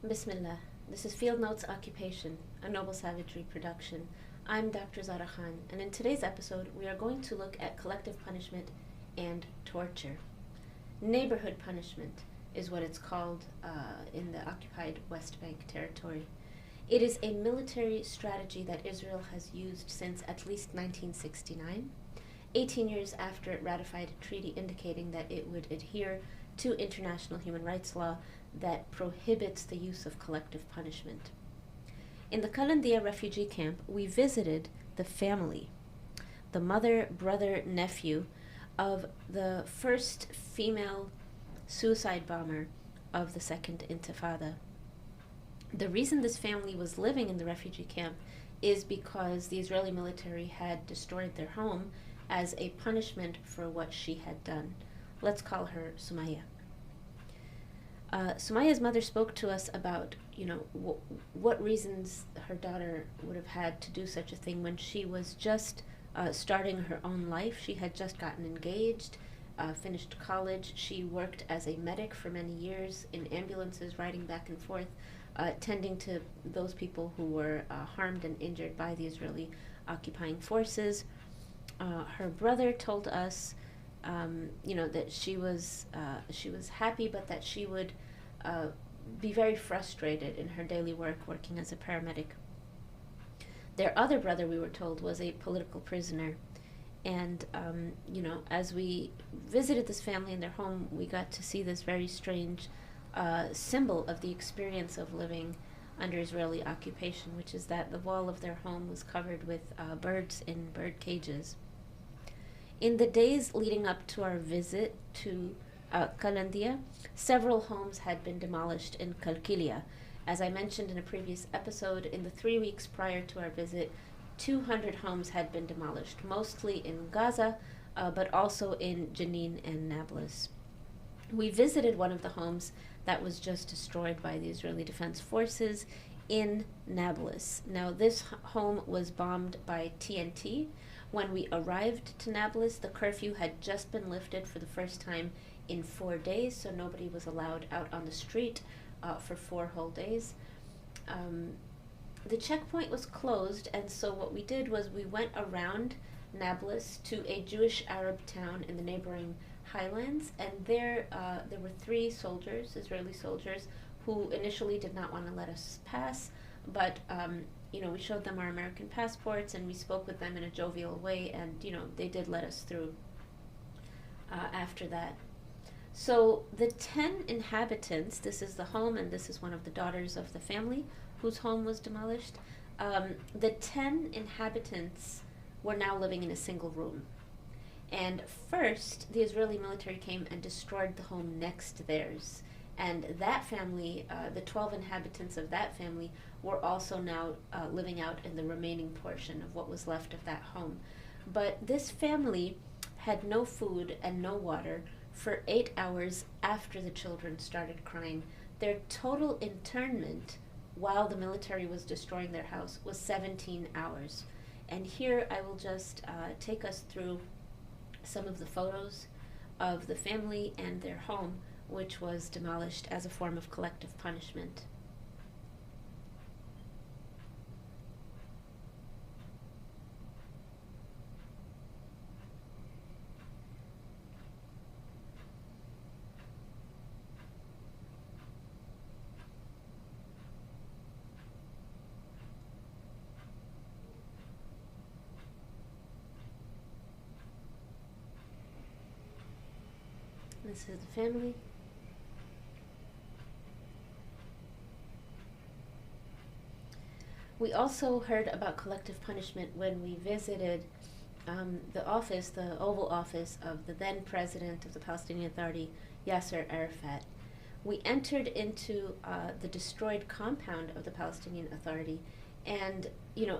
Bismillah. This is Field Notes Occupation, a Noble Savagery production. I'm Dr. Zara Khan, and in today's episode, we are going to look at collective punishment and torture. Neighborhood punishment is what it's called in the occupied West Bank territory. It is a military strategy that Israel has used since at least 1969, 18 years after it ratified a treaty indicating that it would adhere to international human rights law that prohibits the use of collective punishment. In the Qalandiya refugee camp, we visited the family, the mother, brother, nephew of the first female suicide bomber of the Second Intifada. The reason this family was living in the refugee camp is because the Israeli military had destroyed their home as a punishment for what she had done. Let's call her Sumaya. Sumaya's mother spoke to us about, what reasons her daughter would have had to do such a thing when she was just starting her own life. She had just gotten engaged, finished college. She worked as a medic for many years in ambulances, riding back and forth, tending to those people who were harmed and injured by the Israeli occupying forces. Her brother told us that she was happy, but that she would be very frustrated in her daily work working as a paramedic. Their other brother, we were told, was a political prisoner. And, as we visited this family in their home, we got to see this very strange symbol of the experience of living under Israeli occupation, which is that the wall of their home was covered with birds in bird cages. In the days leading up to our visit to Qalandiya, several homes had been demolished in Qalqilia. As I mentioned in a previous episode, in the 3 weeks prior to our visit, 200 homes had been demolished, mostly in Gaza, but also in Jenin and Nablus. We visited one of the homes that was just destroyed by the Israeli Defense Forces in Nablus. Now, this home was bombed by TNT. When we arrived to Nablus, the curfew had just been lifted for the first time in 4 days, so nobody was allowed out on the street for 4 whole days. The checkpoint was closed, and so what we did was we went around Nablus to a Jewish Arab town in the neighboring highlands, and there were 3 soldiers, Israeli soldiers, who initially did not want to let us pass, but we showed them our American passports, and we spoke with them in a jovial way, and they did let us through after that. So the 10 inhabitants, this is the home, and this is one of the daughters of the family whose home was demolished. The 10 inhabitants were now living in a single room. And first, the Israeli military came and destroyed the home next to theirs. And that family, the 12 inhabitants of that family, were also now living out in the remaining portion of what was left of that home. But this family had no food and no water for 8 hours after the children started crying. Their total internment while the military was destroying their house was 17 hours. And here I will just take us through some of the photos of the family and their home, which was demolished as a form of collective punishment. This is the family. We also heard about collective punishment when we visited the office, the Oval Office of the then president of the Palestinian Authority, Yasser Arafat. We entered into the destroyed compound of the Palestinian Authority, and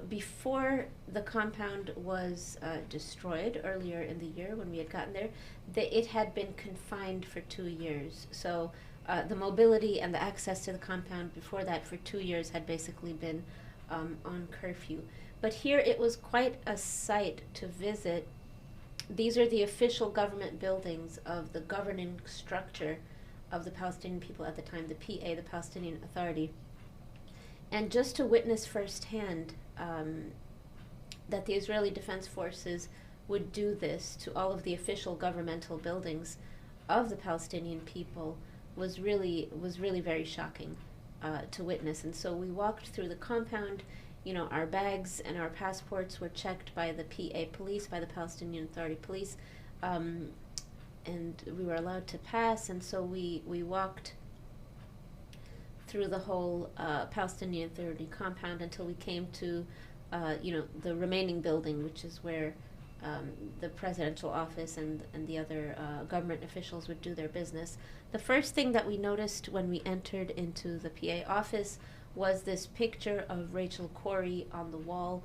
before the compound was destroyed earlier in the year when we had gotten there, it had been confined for 2 years. So the mobility and the access to the compound before that for 2 years had basically been on curfew. But here it was quite a sight to visit. These are the official government buildings of the governing structure of the Palestinian people at the time, the PA, the Palestinian Authority. And just to witness firsthand that the Israeli Defense Forces would do this to all of the official governmental buildings of the Palestinian people was really very shocking to witness. And so we walked through the compound. You know, our bags and our passports were checked by the PA police, by the Palestinian Authority police, and we were allowed to pass. And so we walked through the whole Palestinian Authority compound until we came to, the remaining building, which is where the presidential office and the other government officials would do their business. The first thing that we noticed when we entered into the PA office was this picture of Rachel Corrie on the wall.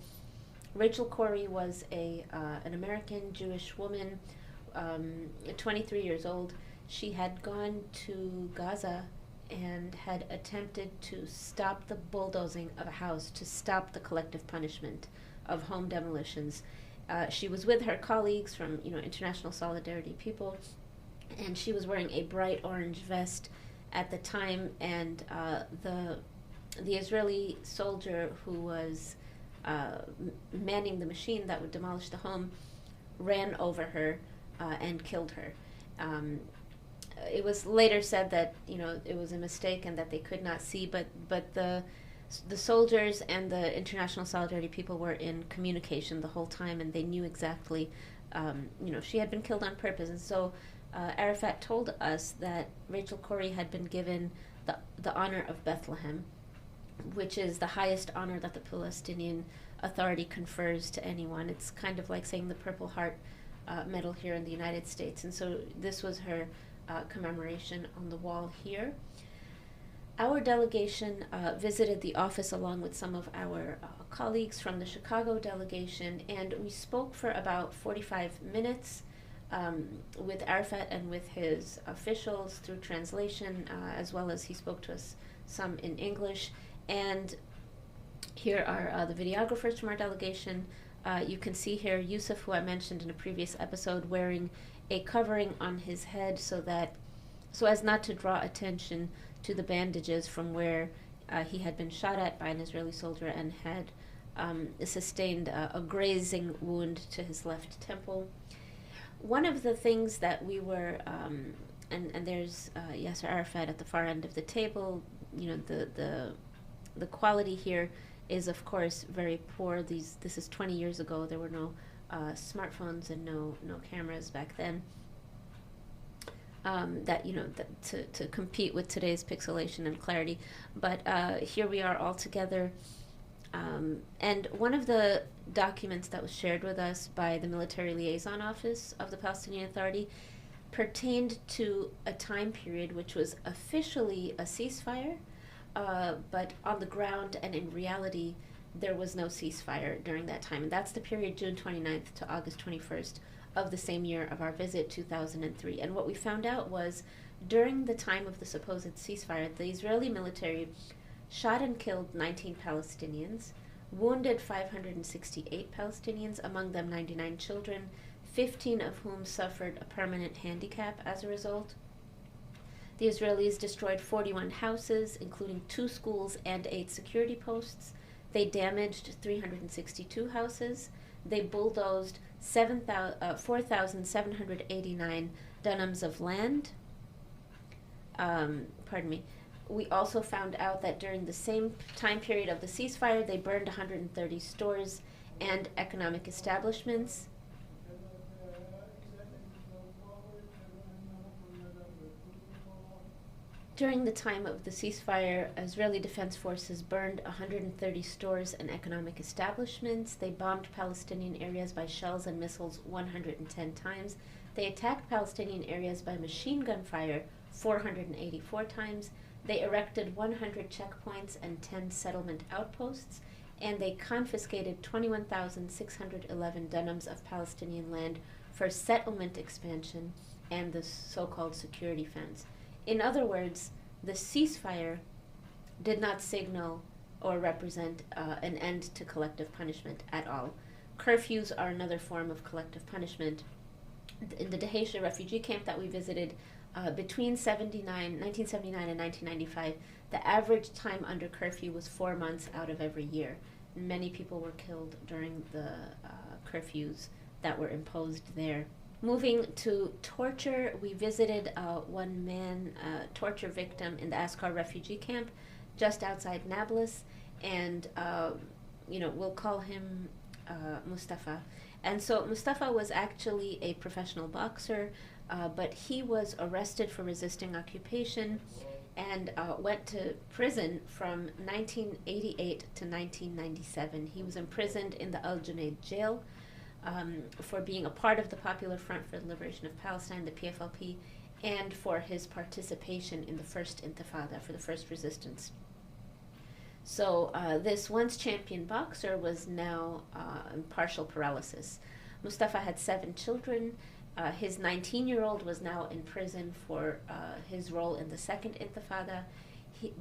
Rachel Corrie was an American Jewish woman, 23 years old. She had gone to Gaza and had attempted to stop the bulldozing of a house, to stop the collective punishment of home demolitions. She was with her colleagues from, International Solidarity People, and she was wearing a bright orange vest at the time, and the Israeli soldier who was manning the machine that would demolish the home ran over her and killed her. It was later said that it was a mistake and that they could not see, but the soldiers and the International Solidarity People were in communication the whole time, and they knew exactly, she had been killed on purpose. And so Arafat told us that Rachel Corrie had been given the honor of Bethlehem, which is the highest honor that the Palestinian Authority confers to anyone. It's kind of like saying the Purple Heart medal here in the United States. And so this was her commemoration on the wall here. Our delegation visited the office along with some of our colleagues from the Chicago delegation, and we spoke for about 45 minutes with Arafat and with his officials through translation, as well as he spoke to us some in English. And here are the videographers from our delegation. You can see here Yusuf, who I mentioned in a previous episode, wearing a covering on his head so as not to draw attention to the bandages from where he had been shot at by an Israeli soldier and had sustained a grazing wound to his left temple. One of the things that we were, and there's Yasser Arafat at the far end of the table. The quality here is, of course, very poor. This is 20 years ago. There were no smartphones and no cameras back then. To compete with today's pixelation and clarity. But here we are all together. And one of the documents that was shared with us by the Military Liaison Office of the Palestinian Authority pertained to a time period which was officially a ceasefire, but on the ground and in reality, there was no ceasefire during that time. And that's the period June 29th to August 21st of the same year of our visit, 2003. And what we found out was, during the time of the supposed ceasefire, the Israeli military shot and killed 19 Palestinians, wounded 568 Palestinians, among them 99 children, 15 of whom suffered a permanent handicap as a result. The Israelis destroyed 41 houses, including 2 schools and 8 security posts. They damaged 362 houses. They bulldozed 4,789 dunams of land. We also found out that during the same time period of the ceasefire, they burned 130 stores and economic establishments. During the time of the ceasefire, Israeli Defense Forces burned 130 stores and economic establishments. They bombed Palestinian areas by shells and missiles 110 times. They attacked Palestinian areas by machine gun fire 484 times. They erected 100 checkpoints and 10 settlement outposts. And they confiscated 21,611 dunams of Palestinian land for settlement expansion and the so-called security fence. In other words, the ceasefire did not signal or represent an end to collective punishment at all. Curfews are another form of collective punishment, in the Deheysha refugee camp that we visited, between 1979 and 1995, the average time under curfew was 4 months out of every year. Many people were killed during the curfews that were imposed there. Moving to torture, we visited one man, torture victim in the Askar refugee camp just outside Nablus, and we'll call him Mustafa. And so Mustafa was actually a professional boxer, but he was arrested for resisting occupation and went to prison from 1988 to 1997. He was imprisoned in the Al Junaid jail for being a part of the Popular Front for the Liberation of Palestine, the PFLP, and for his participation in the first Intifada, for the first resistance. So this once champion boxer was now in partial paralysis. Mustafa had 7 children. His 19-year-old was now in prison for his role in the second Intifada.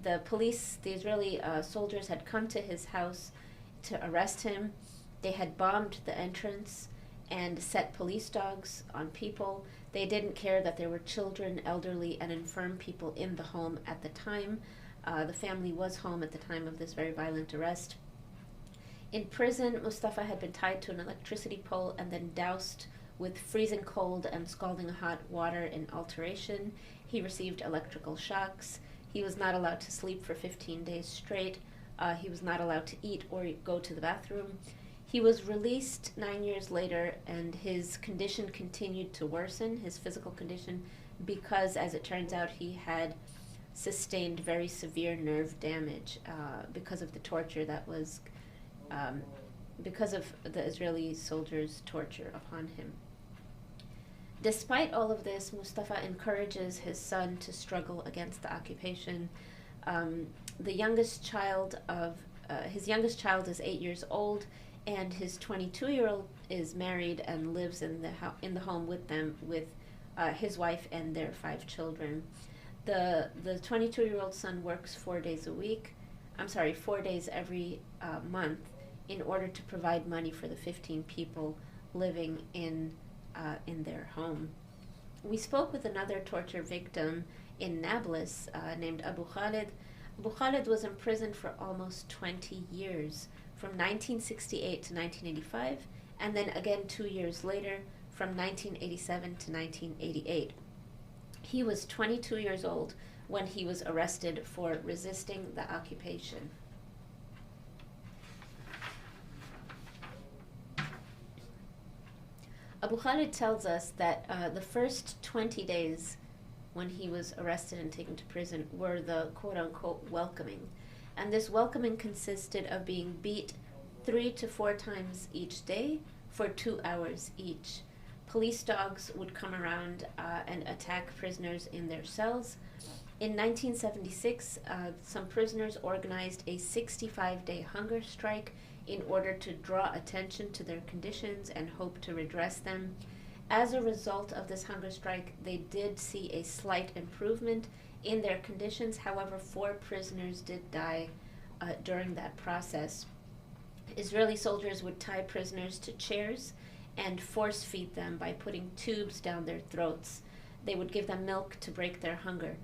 The Israeli soldiers had come to his house to arrest him. They had bombed the entrance and set police dogs on people. They didn't care that there were children, elderly, and infirm people in the home at the time. The family was home at the time of this very violent arrest. In prison, Mustafa had been tied to an electricity pole and then doused with freezing cold and scalding hot water in alteration. He received electrical shocks. He was not allowed to sleep for 15 days straight. He was not allowed to eat or go to the bathroom. He was released 9 years later, and his condition continued to worsen, his physical condition, because, as it turns out, he had sustained very severe nerve damage because of the torture that was, because of the Israeli soldiers' torture upon him. Despite all of this, Mustafa encourages his son to struggle against the occupation. His youngest child is 8 years old, and his 22-year-old is married and lives in the home with them, with his wife and their 5 children. The 22-year-old son works 4 days every month in order to provide money for the 15 people living in their home. We spoke with another torture victim in Nablus named Abu Khalid. Abu Khalid was imprisoned for almost 20 years, from 1968 to 1985, and then again 2 years later, from 1987 to 1988. He was 22 years old when he was arrested for resisting the occupation. Abu Khalid tells us that the first 20 days when he was arrested and taken to prison were the quote-unquote welcoming. And this welcoming consisted of being beat 3 to 4 times each day for 2 hours each. Police dogs would come around and attack prisoners in their cells. In 1976, some prisoners organized a 65-day hunger strike in order to draw attention to their conditions and hope to redress them. As a result of this hunger strike, they did see a slight improvement in their conditions. However, 4 prisoners did die during that process. Israeli soldiers would tie prisoners to chairs and force feed them by putting tubes down their throats. They would give them milk to break their hunger.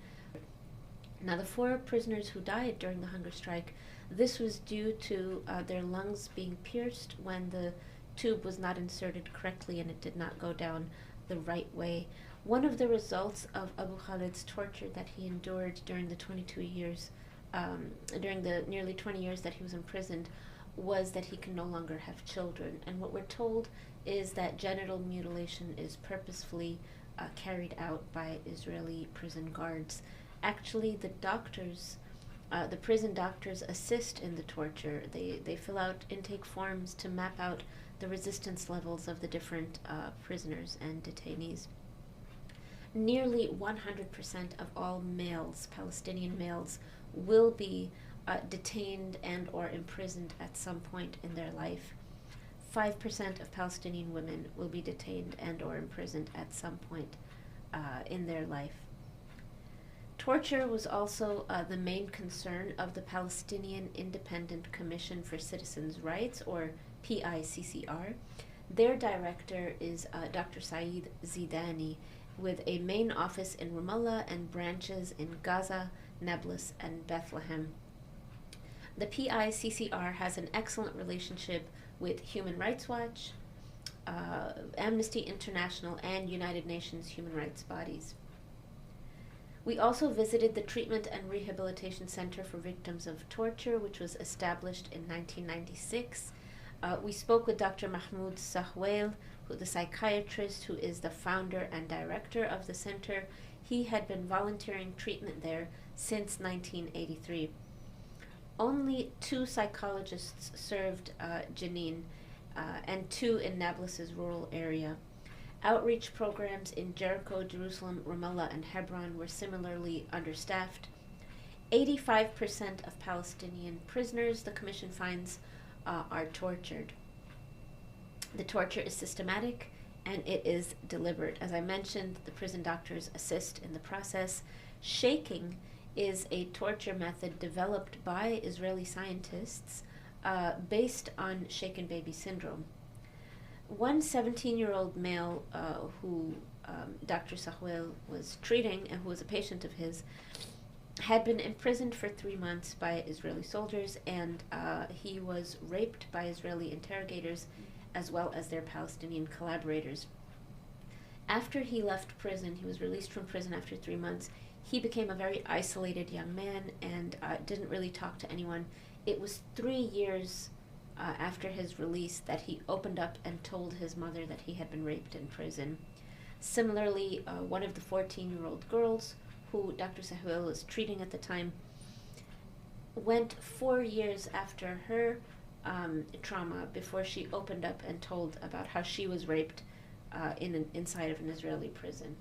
Now, the 4 prisoners who died during the hunger strike, this was due to their lungs being pierced when the tube was not inserted correctly and it did not go down the right way. One of the results of Abu Khalid's torture that he endured during the 22 years, during the nearly 20 years that he was imprisoned, was that he can no longer have children. And what we're told is that genital mutilation is purposefully carried out by Israeli prison guards. Actually, the prison doctors assist in the torture. They fill out intake forms to map out the resistance levels of the different prisoners and detainees. Nearly 100% of all males, Palestinian males, will be detained and or imprisoned at some point in their life. 5% of Palestinian women will be detained and or imprisoned at some point in their life. Torture was also the main concern of the Palestinian Independent Commission for Citizens' Rights, or PICCR. Their director is Dr. Saeed Zidani, with a main office in Ramallah and branches in Gaza, Nablus, and Bethlehem. The PICCR has an excellent relationship with Human Rights Watch, Amnesty International, and United Nations human rights bodies. We also visited the Treatment and Rehabilitation Center for Victims of Torture, which was established in 1996. We spoke with Dr. Mahmoud Sahwail, the psychiatrist who is the founder and director of the center. He had been volunteering treatment there since 1983. Only 2 psychologists served Jenin, and 2 in Nablus's rural area. Outreach programs in Jericho, Jerusalem, Ramallah, and Hebron were similarly understaffed. 85% of Palestinian prisoners, the Commission finds, are tortured. The torture is systematic and it is deliberate. As I mentioned, the prison doctors assist in the process. Shaking is a torture method developed by Israeli scientists based on shaken baby syndrome. One 17-year-old male who Dr. Sahwail was treating and who was a patient of his had been imprisoned for 3 months by Israeli soldiers, and he was raped by Israeli interrogators as well as their Palestinian collaborators. After he left prison, he was released from prison after 3 months. He became a very isolated young man and didn't really talk to anyone. It was 3 years after his release that he opened up and told his mother that he had been raped in prison. Similarly, one of the 14-year-old girls who Dr. Sahwail was treating at the time went 4 years after her trauma before she opened up and told about how she was raped inside of an Israeli prison.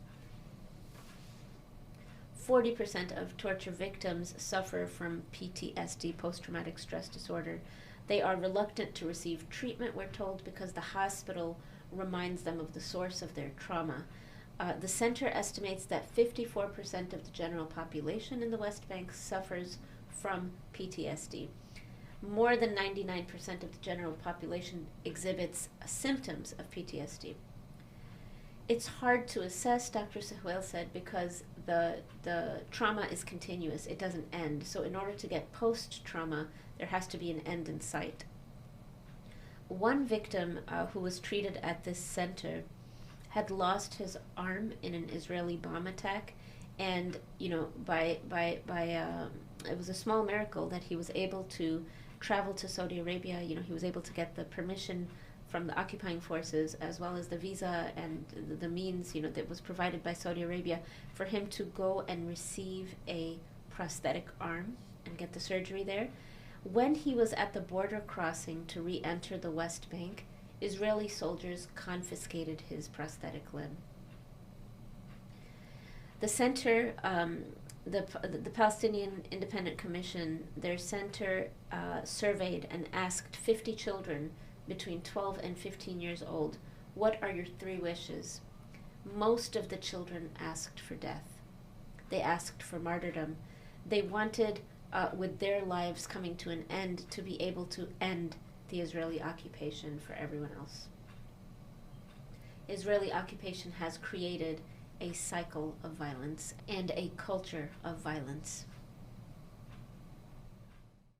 40% of torture victims suffer from PTSD, post-traumatic stress disorder. They are reluctant to receive treatment, we're told, because the hospital reminds them of the source of their trauma. The center estimates that 54% of the general population in the West Bank suffers from PTSD. More than 99% of the general population exhibits symptoms of PTSD. It's hard to assess, Dr. Sahwail said, because the trauma is continuous. It doesn't end. So in order to get post-trauma, there has to be an end in sight. One victim who was treated at this center had lost his arm in an Israeli bomb attack, and it was a small miracle that he was able to travel to Saudi Arabia. He was able to get the permission from the occupying forces, as well as the visa and the means, that was provided by Saudi Arabia for him to go and receive a prosthetic arm and get the surgery there. When he was at the border crossing to re-enter the West Bank, Israeli soldiers confiscated his prosthetic limb. The center, the Palestinian Independent Commission, their center surveyed and asked 50 children between 12 and 15 years old, what are your 3 wishes? Most of the children asked for death. They asked for martyrdom. They wanted, with their lives coming to an end, to be able to end the Israeli occupation for everyone else. Israeli occupation has created a cycle of violence and a culture of violence.